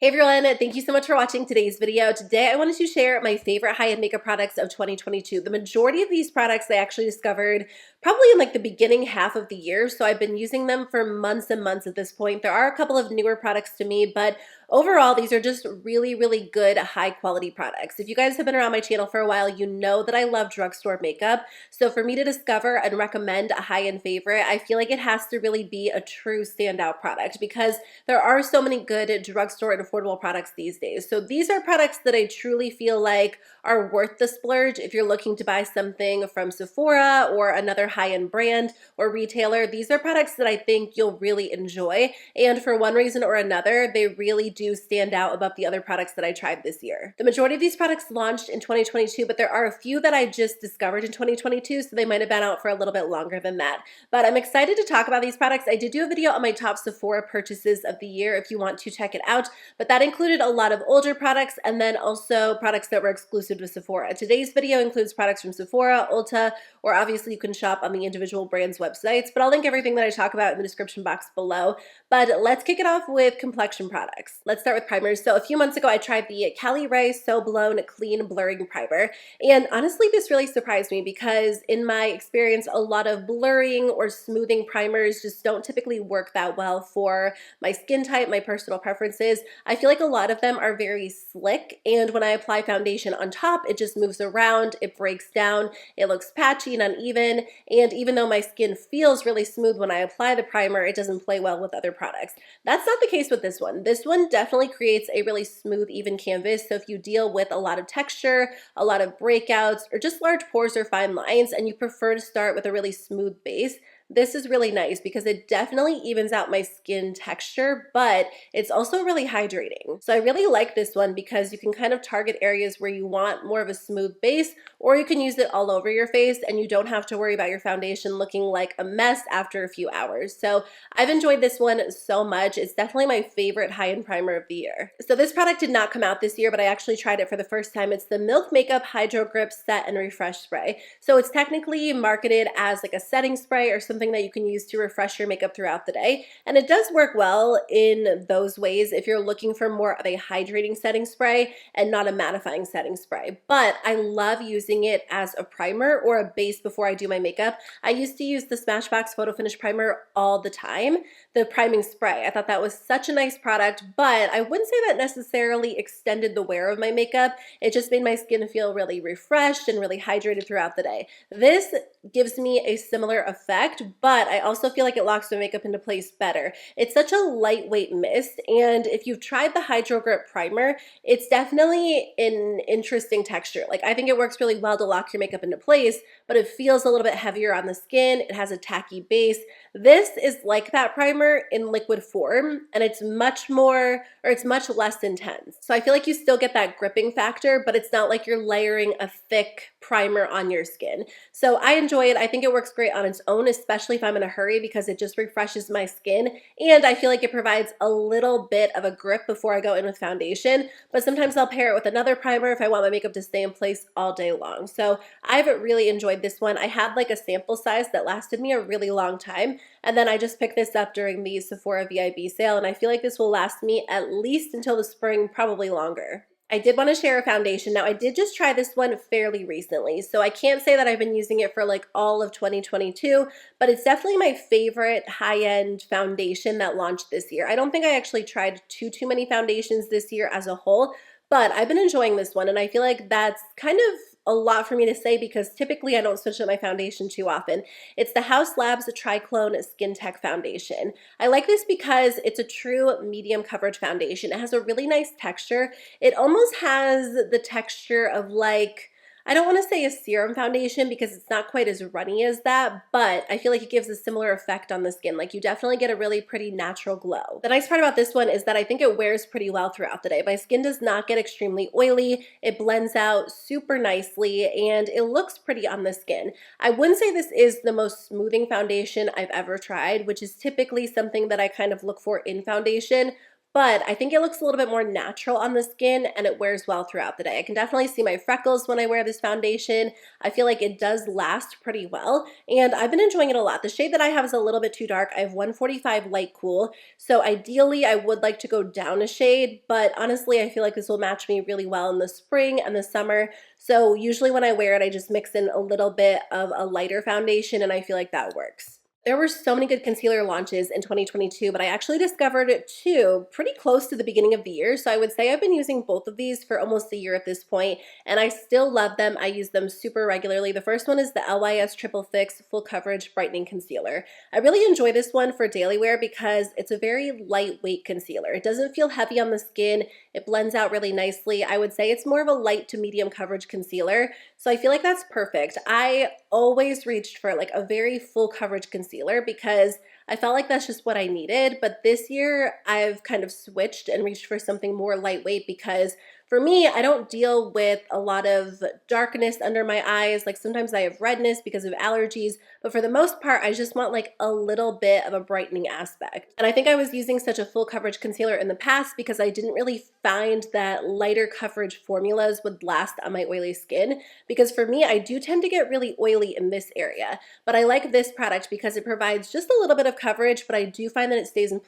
Hey everyone, thank you so much for watching today's video. Today I wanted to share my favorite high-end makeup products of 2022. The majority of these products I actually discovered probably in like the beginning half of the year, so I've been using them for months and months at this point. There are a couple of newer products to me, but overall these are just really good high quality products. If you guys have been around my channel for a while, you know that I love drugstore makeup. So for me to discover and recommend a high-end favorite, I feel like it has to really be a true standout product because there are so many good drugstore and affordable products these days. So these are products that I truly feel like are worth the splurge if you're looking to buy something from Sephora or another high-end brand or retailer. These are products that I think you'll really enjoy, and for one reason or another, they really do stand out above the other products that I tried this year. The majority of these products launched in 2022, but there are a few that I just discovered in 2022, so they might have been out for a little bit longer than that. But I'm excited to talk about these products. I did do a video on my top Sephora purchases of the year if you want to check it out, but that included a lot of older products and then also products that were exclusive to Sephora. Today's video includes products from Sephora, Ulta, or obviously you can shop on the individual brands' websites, but I'll link everything that I talk about in the description box below. But let's kick it off with complexion products. Let's start with primers. So a few months ago, I tried the Caliray So Blown Clean Blurring Primer, and honestly, this really surprised me because in my experience, a lot of blurring or smoothing primers just don't typically work that well for my skin type, my personal preferences. I feel like a lot of them are very slick, and when I apply foundation on top, it just moves around, it breaks down, it looks patchy and uneven, and even though my skin feels really smooth when I apply the primer, it doesn't play well with other products. That's not the case with this one. This one definitely creates a really smooth, even canvas, so if you deal with a lot of texture, a lot of breakouts, or just large pores or fine lines, and you prefer to start with a really smooth base, this is really nice because it definitely evens out my skin texture, but it's also really hydrating. So I really like this one because you can kind of target areas where you want more of a smooth base, or you can use it all over your face and you don't have to worry about your foundation looking like a mess after a few hours. So I've enjoyed this one so much. It's definitely my favorite high-end primer of the year. So this product did not come out this year, but I actually tried it for the first time. It's the Milk Makeup Hydro Grip Set and Refresh Spray. So it's technically marketed as like a setting spray or something that you can use to refresh your makeup throughout the day. And it does work well in those ways if you're looking for more of a hydrating setting spray and not a mattifying setting spray. But I love using it as a primer or a base before I do my makeup. I used to use the Smashbox Photo Finish Primer all the time, the priming spray. I thought that was such a nice product, but I wouldn't say that necessarily extended the wear of my makeup. It just made my skin feel really refreshed and really hydrated throughout the day. This gives me a similar effect, but I also feel like it locks my makeup into place better. It's such a lightweight mist, and if you've tried the Hydro Grip Primer, it's definitely an interesting texture. Like, I think it works really well to lock your makeup into place, but it feels a little bit heavier on the skin. It has a tacky base. This is like that primer in liquid form, and it's much less intense. So I feel like you still get that gripping factor, but it's not like you're layering a thick primer on your skin. So I enjoy it. I think it works great on its own, especially if I'm in a hurry because it just refreshes my skin, and I feel like it provides a little bit of a grip before I go in with foundation, but sometimes I'll pair it with another primer if I want my makeup to stay in place all day long. So I've really enjoyed this one. I had like a sample size that lasted me a really long time, and then I just picked this up during the Sephora VIB sale, and I feel like this will last me at least until the spring, probably longer. I did want to share a foundation. Now, I did just try this one fairly recently, so I can't say that I've been using it for like all of 2022, but it's definitely my favorite high-end foundation that launched this year. I don't think I actually tried too many foundations this year as a whole, but I've been enjoying this one, and I feel like that's kind of a lot for me to say because typically I don't switch up my foundation too often. It's the Haus Labs Triclone Skin Tech Foundation. I like this because it's a true medium coverage foundation. It has a really nice texture. It almost has the texture of like, I don't want to say a serum foundation because it's not quite as runny as that, but I feel like it gives a similar effect on the skin. Like, you definitely get a really pretty natural glow. The nice part about this one is that I think it wears pretty well throughout the day. My skin does not get extremely oily, it blends out super nicely, and it looks pretty on the skin. I wouldn't say this is the most smoothing foundation I've ever tried, which is typically something that I kind of look for in foundation, but I think it looks a little bit more natural on the skin and it wears well throughout the day. I can definitely see my freckles when I wear this foundation. I feel like it does last pretty well, and I've been enjoying it a lot. The shade that I have is a little bit too dark. I have 145 Light Cool, so ideally I would like to go down a shade, but honestly I feel like this will match me really well in the spring and the summer. So usually when I wear it, I just mix in a little bit of a lighter foundation, and I feel like that works. There were so many good concealer launches in 2022, but I actually discovered two pretty close to the beginning of the year. So I would say I've been using both of these for almost a year at this point, and I still love them. I use them super regularly. The first one is the LYS Triple Fix Full Coverage Brightening Concealer. I really enjoy this one for daily wear because it's a very lightweight concealer. It doesn't feel heavy on the skin. It blends out really nicely. I would say it's more of a light to medium coverage concealer, so I feel like that's perfect. I always reached for like a very full coverage concealer because I felt like that's just what I needed, but this year I've kind of switched and reached for something more lightweight because for me, I don't deal with a lot of darkness under my eyes. Like sometimes I have redness because of allergies, but for the most part, I just want like a little bit of a brightening aspect. And I think I was using such a full coverage concealer in the past because I didn't really find that lighter coverage formulas would last on my oily skin. Because for me, I do tend to get really oily in this area, but I like this product because it provides just a little bit of coverage, but I do find that it stays in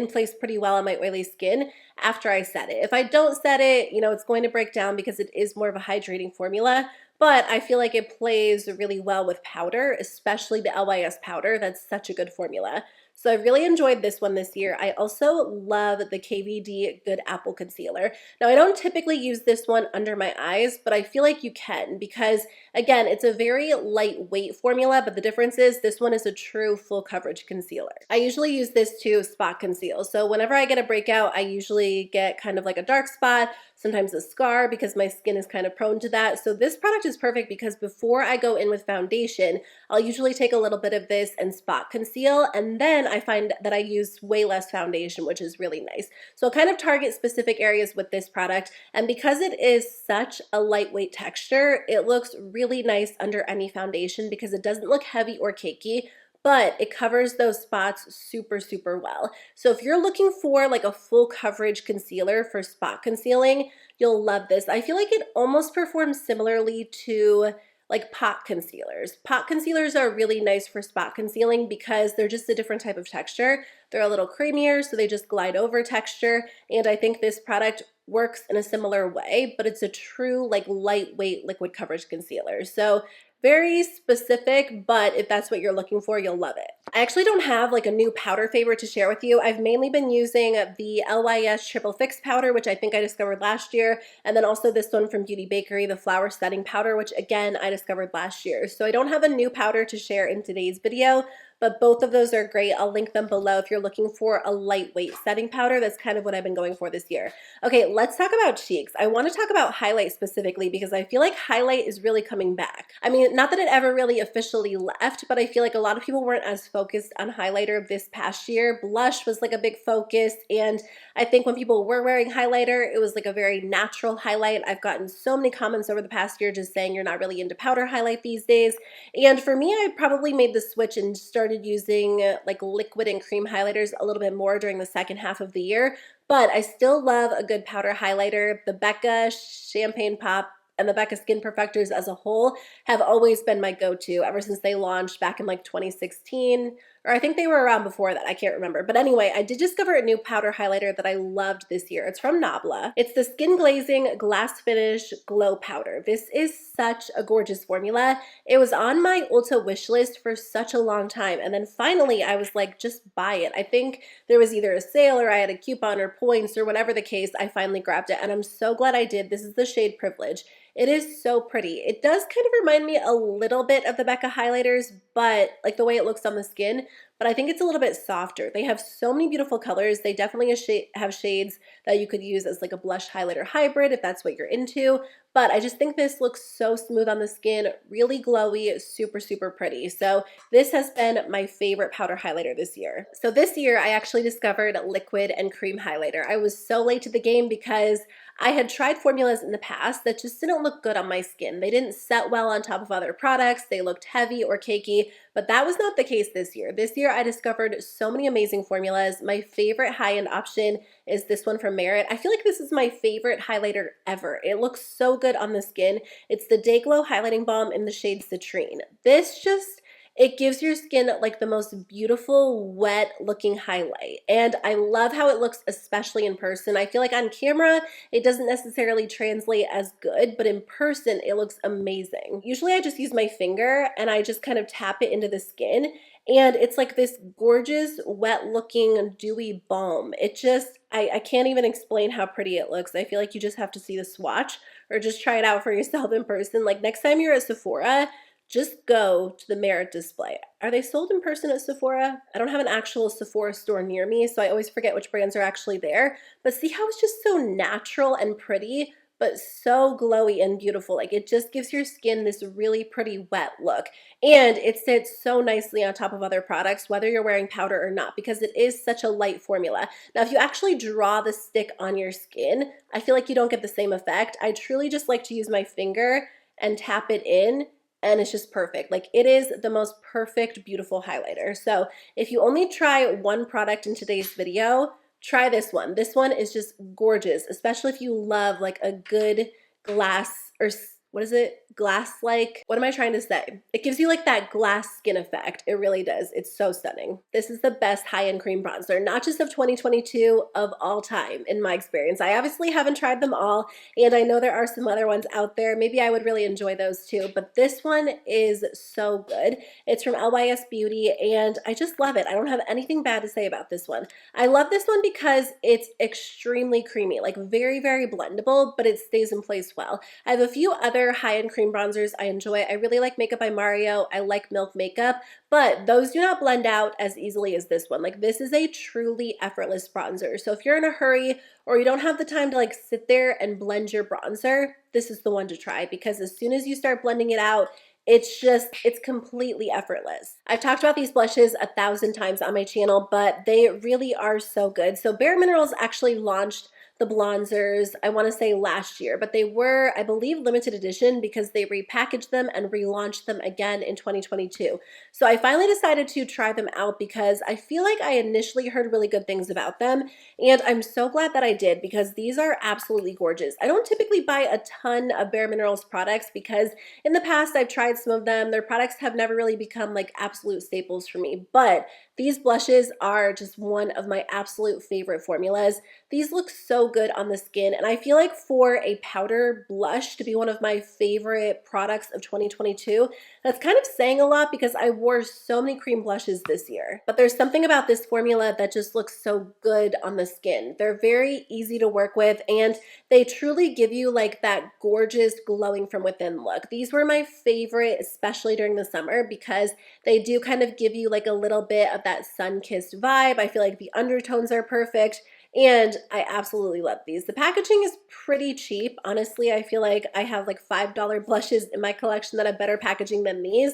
place pretty well on my oily skin after I set it. If I don't set it, you know, it's going to break down because it is more of a hydrating formula, but I feel like it plays really well with powder, especially the LYS powder. That's such a good formula. So I really enjoyed this one this year. I also love the KVD Good Apple Concealer. Now I don't typically use this one under my eyes, but I feel like you can because again, it's a very lightweight formula, but the difference is this one is a true full coverage concealer. I usually use this to spot conceal. So whenever I get a breakout, I usually get kind of like a dark spot, sometimes a scar because my skin is kind of prone to that. So this product is perfect because before I go in with foundation, I'll usually take a little bit of this and spot conceal, and then I find that I use way less foundation, which is really nice. So I'll kind of target specific areas with this product, and because it is such a lightweight texture, it looks really nice under any foundation because it doesn't look heavy or cakey, but it covers those spots super, super well. So if you're looking for like a full coverage concealer for spot concealing, you'll love this. I feel like it almost performs similarly to like pot concealers. Pot concealers are really nice for spot concealing because they're just a different type of texture. They're a little creamier, so they just glide over texture, and I think this product works in a similar way, but it's a true like lightweight liquid coverage concealer. So very specific, but if that's what you're looking for, you'll love it. I actually don't have like a new powder favorite to share with you. I've mainly been using the LYS Triple Fix Powder, which I think I discovered last year, and then also this one from Bakerie, the Flower Setting Powder, which again, I discovered last year. So I don't have a new powder to share in today's video, but both of those are great. I'll link them below if you're looking for a lightweight setting powder. That's kind of what I've been going for this year. Okay, let's talk about cheeks. I want to talk about highlight specifically because I feel like highlight is really coming back. I mean, not that it ever really officially left, but I feel like a lot of people weren't as focused on highlighter this past year. Blush was like a big focus, and I think when people were wearing highlighter, it was like a very natural highlight. I've gotten so many comments over the past year just saying you're not really into powder highlight these days, and for me, I probably made the switch and started using like liquid and cream highlighters a little bit more during the second half of the year, but I still love a good powder highlighter. The Becca Champagne Pop and the Becca Skin Perfectors as a whole have always been my go-to ever since they launched back in like 2016, or I think they were around before that, I can't remember. But anyway, I did discover a new powder highlighter that I loved this year. It's from Nabla. It's the Skin Glazing Glass Finish Glow Powder. This is such a gorgeous formula. It was on my Ulta wish list for such a long time, and then finally I was like, just buy it. I think there was either a sale or I had a coupon or points or whatever the case, I finally grabbed it, and I'm so glad I did. This is the shade Privilege. It is so pretty. It does kind of remind me a little bit of the Becca highlighters, but like the way it looks on the skin, but I think it's a little bit softer. They have so many beautiful colors. They definitely have shades that you could use as like a blush highlighter hybrid if that's what you're into, but I just think this looks so smooth on the skin, really glowy, super, super pretty. So this has been my favorite powder highlighter this year. So this year I actually discovered liquid and cream highlighter. I was so late to the game because I had tried formulas in the past that just didn't look good on my skin. They didn't set well on top of other products. They looked heavy or cakey, but that was not the case this year. This year I discovered so many amazing formulas. My favorite high-end option is this one from Merit. I feel like this is my favorite highlighter ever. It looks so good on the skin. It's the Day Glow Highlighting Balm in the shade Citrine. This just, it gives your skin like the most beautiful, wet looking highlight. And I love how it looks, especially in person. I feel like on camera, it doesn't necessarily translate as good, but in person, it looks amazing. Usually I just use my finger and I just kind of tap it into the skin. And it's like this gorgeous, wet looking, dewy balm. It just, I can't even explain how pretty it looks. I feel like you just have to see the swatch or just try it out for yourself in person. Like next time you're at Sephora, just go to the Merit display. Are they sold in person at Sephora? I don't have an actual Sephora store near me, so I always forget which brands are actually there. But see how it's just so natural and pretty, but so glowy and beautiful. Like it just gives your skin this really pretty wet look. And it sits so nicely on top of other products, whether you're wearing powder or not, because it is such a light formula. Now, if you actually draw the stick on your skin, I feel like you don't get the same effect. I truly just like to use my finger and tap it in, and it's just perfect. Like it is the most perfect, beautiful highlighter. So if you only try one product in today's video, try this one. This one is just gorgeous, especially if you love like a good glass, or what is it? Glass-like? What am I trying to say? It gives you like that glass skin effect. It really does. It's so stunning. This is the best high-end cream bronzer, not just of 2022, of all time in my experience. I obviously haven't tried them all, and I know there are some other ones out there. Maybe I would really enjoy those too, but this one is so good. It's from LYS Beauty, and I just love it. I don't have anything bad to say about this one. I love this one because it's extremely creamy, like very, very blendable, but it stays in place well. I have a few other high-end cream bronzers I enjoy. I really like Makeup by Mario. I like Milk Makeup, but those do not blend out as easily as this one. Like this is a truly effortless bronzer. So if you're in a hurry or you don't have the time to like sit there and blend your bronzer, this is the one to try, because as soon as you start blending it out, it's completely effortless. I've talked about these blushes 1,000 times on my channel, but they really are so good. So Bare Minerals actually launched the Blonzers, I want to say last year, but they were, I believe, limited edition because they repackaged them and relaunched them again in 2022. So I finally decided to try them out because I feel like I initially heard really good things about them, and I'm so glad that I did because these are absolutely gorgeous. I don't typically buy a ton of Bare Minerals products because in the past I've tried some of them. Their products have never really become like absolute staples for me, but these blushes are just one of my absolute favorite formulas. These look so good on the skin, and I feel like for a powder blush to be one of my favorite products of 2022, that's kind of saying a lot because I wore so many cream blushes this year. But there's something about this formula that just looks so good on the skin. They're very easy to work with, and they truly give you like that gorgeous glowing from within look. These were my favorite, especially during the summer, because they do kind of give you like a little bit of that sun-kissed vibe. I feel like the undertones are perfect, and I absolutely love these. The packaging is pretty cheap. Honestly, I feel like I have like $5 blushes in my collection that have better packaging than these.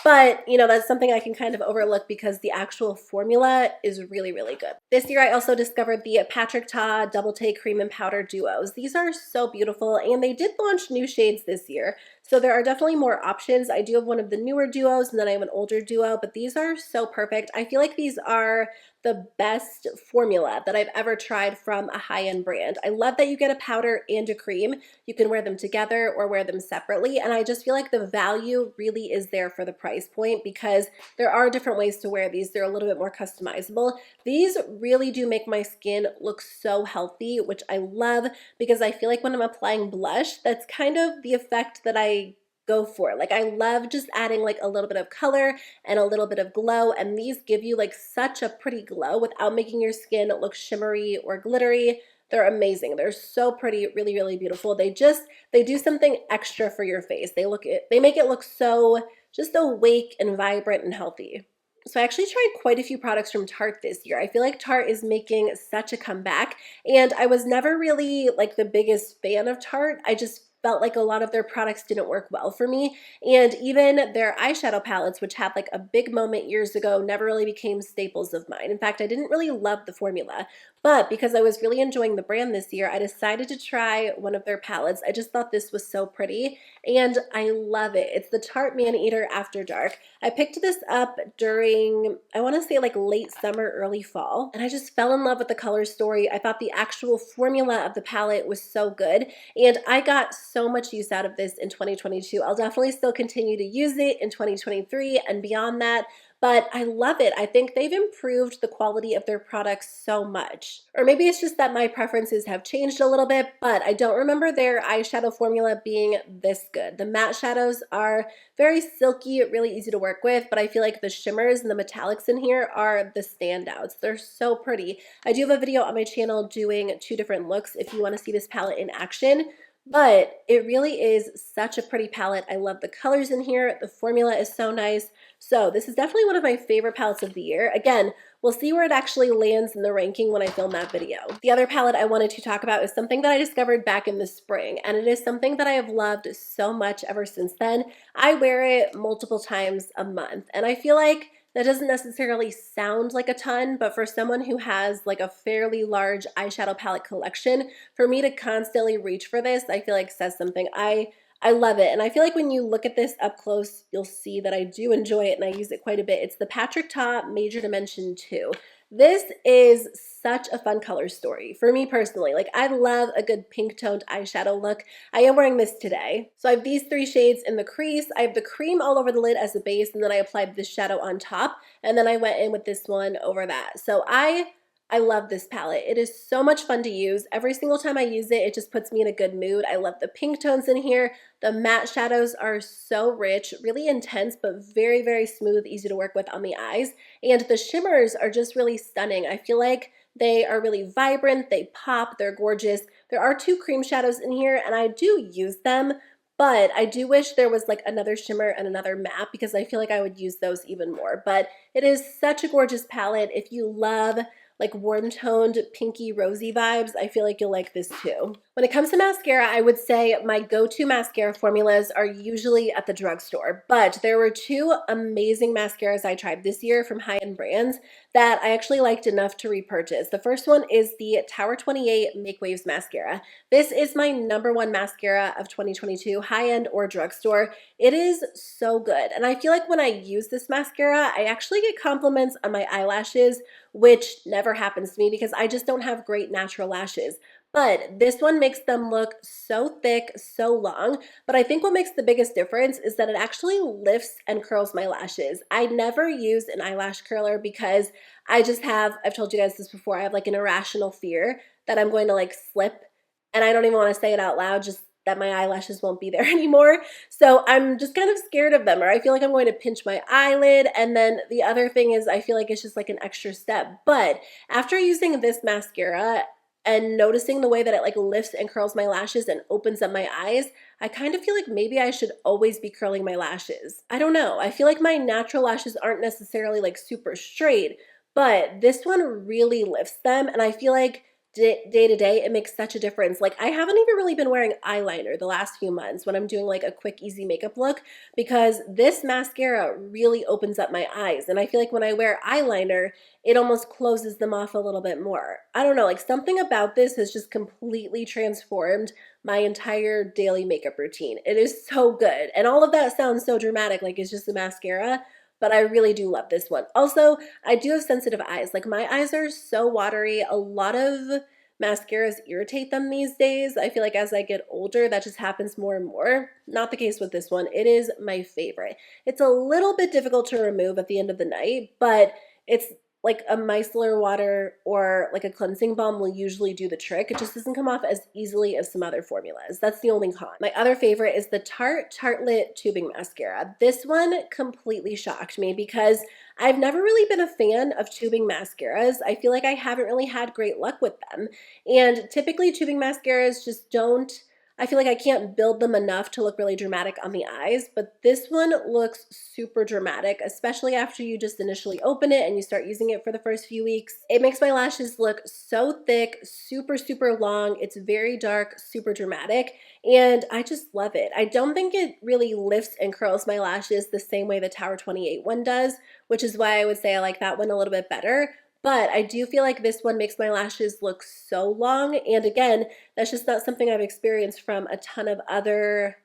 But, you know, that's something I can kind of overlook because the actual formula is really, really good. This year, I also discovered the Patrick Ta Double Take Cream and Powder Duos. These are so beautiful, and they did launch new shades this year. So there are definitely more options. I do have one of the newer duos, and then I have an older duo, but these are so perfect. I feel like these are the best formula that I've ever tried from a high-end brand. I love that you get a powder and a cream. You can wear them together or wear them separately, and I just feel like the value really is there for the price point because there are different ways to wear these. They're a little bit more customizable. These really do make my skin look so healthy, which I love because I feel like when I'm applying blush, that's kind of the effect that I go for. Like I love just adding like a little bit of color and a little bit of glow, and these give you like such a pretty glow without making your skin look shimmery or glittery. They're amazing. They're so pretty, really, really beautiful. They do something extra for your face. They make it look so just awake and vibrant and healthy. So I actually tried quite a few products from Tarte this year. I feel like Tarte is making such a comeback, and I was never really like the biggest fan of Tarte. I just felt like a lot of their products didn't work well for me, and even their eyeshadow palettes, which had like a big moment years ago, never really became staples of mine. In fact, I didn't really love the formula, But because I was really enjoying the brand this year, I decided to try one of their palettes. I just thought this was so pretty and I love it. It's the Tarte Maneater After Dark. I picked this up during, I want to say like late summer, early fall, and I just fell in love with the color story. I thought the actual formula of the palette was so good, and I got so much use out of this in 2022. I'll definitely still continue to use it in 2023 and beyond that, but I love it. I think they've improved the quality of their products so much. Or maybe it's just that my preferences have changed a little bit, but I don't remember their eyeshadow formula being this good. The matte shadows are very silky, really easy to work with, but I feel like the shimmers and the metallics in here are the standouts. They're so pretty. I do have a video on my channel doing 2 different looks if you want to see this palette in action. But it really is such a pretty palette. I love the colors in here. The formula is so nice. So this is definitely one of my favorite palettes of the year. Again, we'll see where it actually lands in the ranking when I film that video. The other palette I wanted to talk about is something that I discovered back in the spring, and it is something that I have loved so much ever since then. I wear it multiple times a month, and I feel like that doesn't necessarily sound like a ton, but for someone who has like a fairly large eyeshadow palette collection, for me to constantly reach for this, I feel like says something. I love it, and I feel like when you look at this up close, you'll see that I do enjoy it and I use it quite a bit. It's the Patrick Ta Major Dimension 2. This is such a fun color story for me personally. Like, I love a good pink toned eyeshadow look. I am wearing this today. So I have these 3 shades in the crease. I have the cream all over the lid as a base, and then I applied this shadow on top, and then I went in with this one over that. So I love this palette. It is so much fun to use. Every single time I use it, it just puts me in a good mood. I love the pink tones in here. The matte shadows are so rich, really intense, but very, very smooth, easy to work with on the eyes. And the shimmers are just really stunning. I feel like they are really vibrant, they pop, they're gorgeous. There are 2 cream shadows in here, and I do use them, but I do wish there was like another shimmer and another matte because I feel like I would use those even more. But it is such a gorgeous palette. If you love like warm-toned, pinky, rosy vibes, I feel like you'll like this too. When it comes to mascara, I would say my go-to mascara formulas are usually at the drugstore, but there were 2 amazing mascaras I tried this year from high-end brands that I actually liked enough to repurchase. The first one is the Tower 28 Make Waves Mascara. This is my #1 mascara of 2022, high-end or drugstore. It is so good, and I feel like when I use this mascara, I actually get compliments on my eyelashes, which never happens to me because I just don't have great natural lashes. But this one makes them look so thick, so long. But I think what makes the biggest difference is that it actually lifts and curls my lashes. I never use an eyelash curler because I've told you guys this before, I have like an irrational fear that I'm going to like slip, and I don't even want to say it out loud, just that my eyelashes won't be there anymore. So I'm just kind of scared of them, or I feel like I'm going to pinch my eyelid. And then the other thing is I feel like it's just like an extra step. But after using this mascara and noticing the way that it like lifts and curls my lashes and opens up my eyes, I kind of feel like maybe I should always be curling my lashes. I don't know. I feel like my natural lashes aren't necessarily like super straight, but this one really lifts them, and I feel like day to day, it makes such a difference. Like, I haven't even really been wearing eyeliner the last few months when I'm doing like a quick, easy makeup look because this mascara really opens up my eyes. And I feel like when I wear eyeliner, it almost closes them off a little bit more. I don't know, like something about this has just completely transformed my entire daily makeup routine. It is so good. And all of that sounds so dramatic, like it's just a mascara, but I really do love this one. Also, I do have sensitive eyes. Like, my eyes are so watery. A lot of mascaras irritate them these days. I feel like as I get older, that just happens more and more. Not the case with this one. It is my favorite. It's a little bit difficult to remove at the end of the night, but it's like a micellar water or like a cleansing balm will usually do the trick. It just doesn't come off as easily as some other formulas. That's the only con. My other favorite is the Tarte Tartelette Tubing Mascara. This one completely shocked me because I've never really been a fan of tubing mascaras. I feel like I haven't really had great luck with them. And typically tubing mascaras just don't, I feel like I can't build them enough to look really dramatic on the eyes, but this one looks super dramatic, especially after you just initially open it and you start using it for the first few weeks. It makes my lashes look so thick, super, super long. It's very dark, super dramatic, and I just love it. I don't think it really lifts and curls my lashes the same way the Tower 28 one does, which is why I would say I like that one a little bit better. but I do feel like this one makes my lashes look so long. And again, that's just not something I've experienced from a ton of other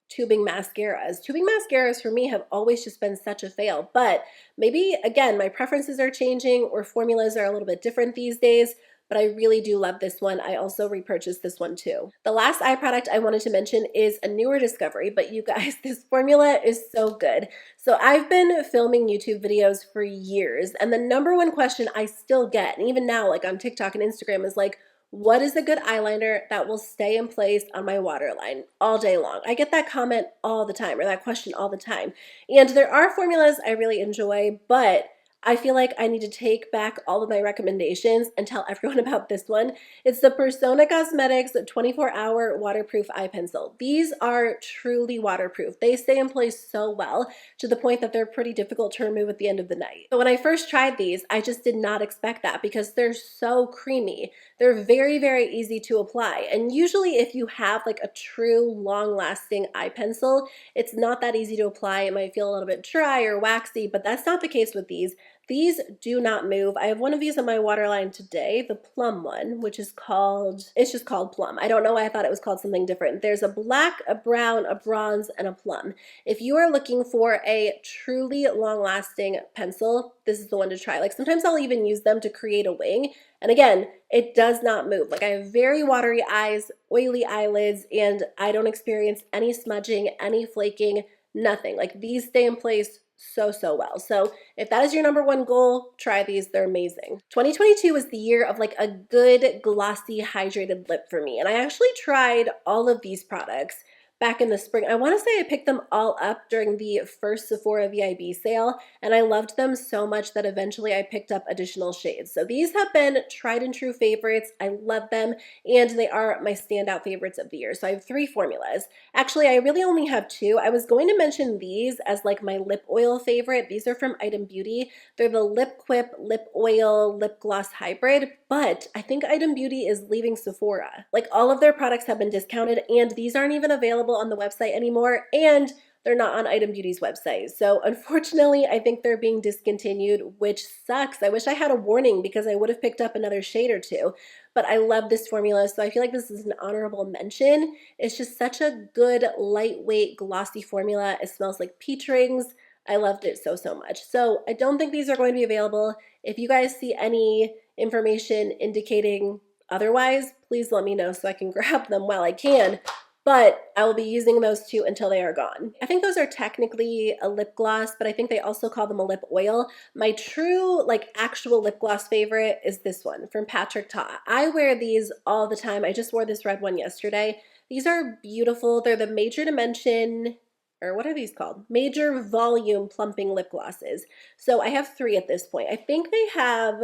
tubing mascaras. Tubing mascaras for me have always just been such a fail, but maybe again, my preferences are changing or formulas are a little bit different these days, but I really do love this one. I also repurchased this one too. The last eye product I wanted to mention is a newer discovery, but you guys, this formula is so good. So I've been filming YouTube videos for years, and the number one question I still get, and even now like on TikTok and Instagram, is like, what is a good eyeliner that will stay in place on my waterline all day long? I get that comment all the time, or that question all the time. And there are formulas I really enjoy, but I feel like I need to take back all of my recommendations and tell everyone about this one. It's the Persona Cosmetics 24-Hour Waterproof Eye Pencil. These are truly waterproof. They stay in place so well to the point that they're pretty difficult to remove at the end of the night. But when I first tried these, I just did not expect that because they're so creamy. They're very, very easy to apply. And usually if you have like a true long-lasting eye pencil, it's not that easy to apply. It might feel a little bit dry or waxy, but that's not the case with these. These do not move. I have one of these on my waterline today, the plum one, which is called, it's just called plum. I don't know why I thought it was called something different. There's a black, a brown, a bronze, and a plum. If you are looking for a truly long-lasting pencil, this is the one to try. Like sometimes I'll even use them to create a wing. And again, it does not move. Like I have very watery eyes, oily eyelids, and I don't experience any smudging, any flaking, nothing. Like these stay in place so well. So if that is your number one goal, try these. They're amazing. 2022 was the year of like a good glossy hydrated lip for me, and I actually tried all of these products back in the spring. I want to say I picked them all up during the first Sephora VIB sale, and I loved them so much that eventually I picked up additional shades. So these have been tried and true favorites. I love them, and they are my standout favorites of the year. So I have 3 formulas. Actually, I really only have 2. I was going to mention these as like my lip oil favorite. These are from Item Beauty. They're the Lip Quip Lip Oil Lip Gloss Hybrid, but I think Item Beauty is leaving Sephora. Like all of their products have been discounted, and these aren't even available on the website anymore, and they're not on Item Beauty's website. So unfortunately, I think they're being discontinued, which sucks. I wish I had a warning because I would have picked up another shade or 2, but I love this formula, so I feel like this is an honorable mention. It's just such a good, lightweight, glossy formula. It smells like peach rings. I loved it so much. So I don't think these are going to be available. If you guys see any information indicating otherwise, please let me know so I can grab them while I can. But I will be using those 2 until they are gone. I think those are technically a lip gloss, but I think they also call them a lip oil. My true, like actual lip gloss favorite is this one from Patrick Ta. I wear these all the time. I just wore this red one yesterday. These are beautiful. They're the Major Dimension, or what are these called? Major Volume Plumping Lip Glosses. So I have 3 at this point. I think they have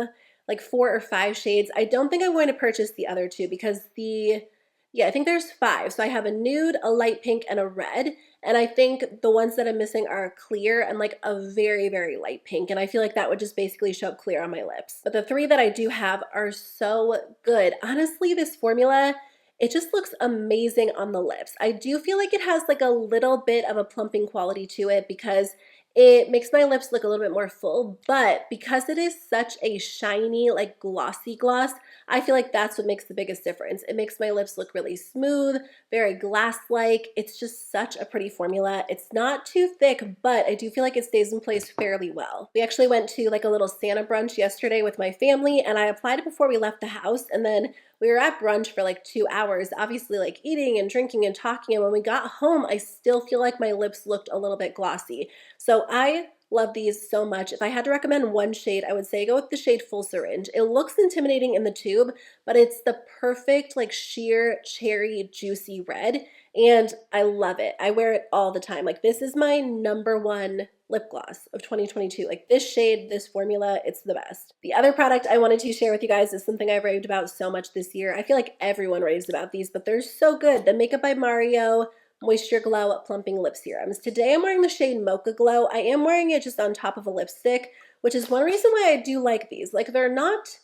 like 4 or 5 shades. I don't think I'm going to purchase the other 2 because I think there's 5. So I have a nude, a light pink, and a red. And I think the ones that I'm missing are a clear and like a very, very light pink. And I feel like that would just basically show up clear on my lips. But the 3 that I do have are so good. Honestly, this formula, it just looks amazing on the lips. I do feel like it has like a little bit of a plumping quality to it because it makes my lips look a little bit more full, but because it is such a shiny, like glossy gloss, I feel like that's what makes the biggest difference. It makes my lips look really smooth, very glass-like. It's just such a pretty formula. It's not too thick, but I do feel like it stays in place fairly well. We actually went to like a little Santa brunch yesterday with my family, and I applied it before we left the house, and then we were at brunch for like 2 hours, obviously like eating and drinking and talking, and when we got home, I still feel like my lips looked a little bit glossy. So I love these so much. If I had to recommend one shade, I would say go with the shade Full Syringe. It looks intimidating in the tube, but it's the perfect like sheer cherry juicy red, and I love it. I wear it all the time. Like this is my number 1 lip gloss of 2022. Like this shade, this formula, it's the best. The other product I wanted to share with you guys is something I've raved about so much this year. I feel like everyone raves about these, but they're so good. The Makeup by Mario Moisture Glow Plumping Lip Serums. Today I'm wearing the shade Mocha Glow. I am wearing it just on top of a lipstick, which is one reason why I do like these. Like they're not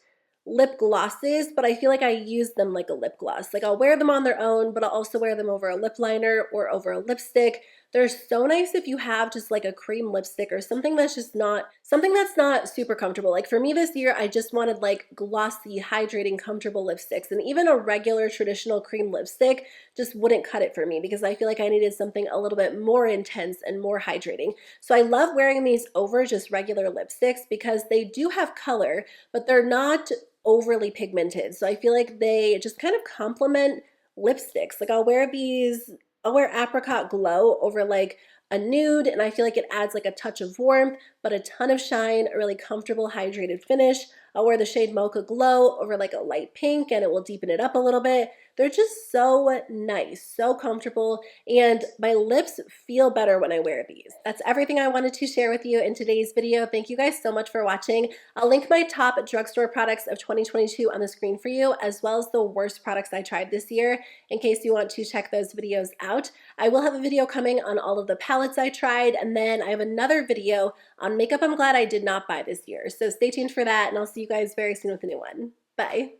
lip glosses, but I feel like I use them like a lip gloss. Like I'll wear them on their own, but I'll also wear them over a lip liner or over a lipstick. They're so nice if you have just like a cream lipstick or something that's just not something that's not super comfortable. Like for me this year, I just wanted like glossy, hydrating, comfortable lipsticks, and even a regular traditional cream lipstick just wouldn't cut it for me because I feel like I needed something a little bit more intense and more hydrating. So I love wearing these over just regular lipsticks because they do have color, but they're not overly pigmented. So I feel like they just kind of complement lipsticks. Like I'll wear Apricot Glow over like a nude, and I feel like it adds like a touch of warmth, but a ton of shine, a really comfortable hydrated finish. I'll wear the shade Mocha Glow over like a light pink, and it will deepen it up a little bit. They're just so nice, so comfortable, and my lips feel better when I wear these. That's everything I wanted to share with you in today's video. Thank you guys so much for watching. I'll link my top drugstore products of 2022 on the screen for you, as well as the worst products I tried this year, in case you want to check those videos out. I will have a video coming on all of the palettes I tried, and then I have another video on makeup I'm glad I did not buy this year. So stay tuned for that, and I'll see you guys very soon with a new one. Bye.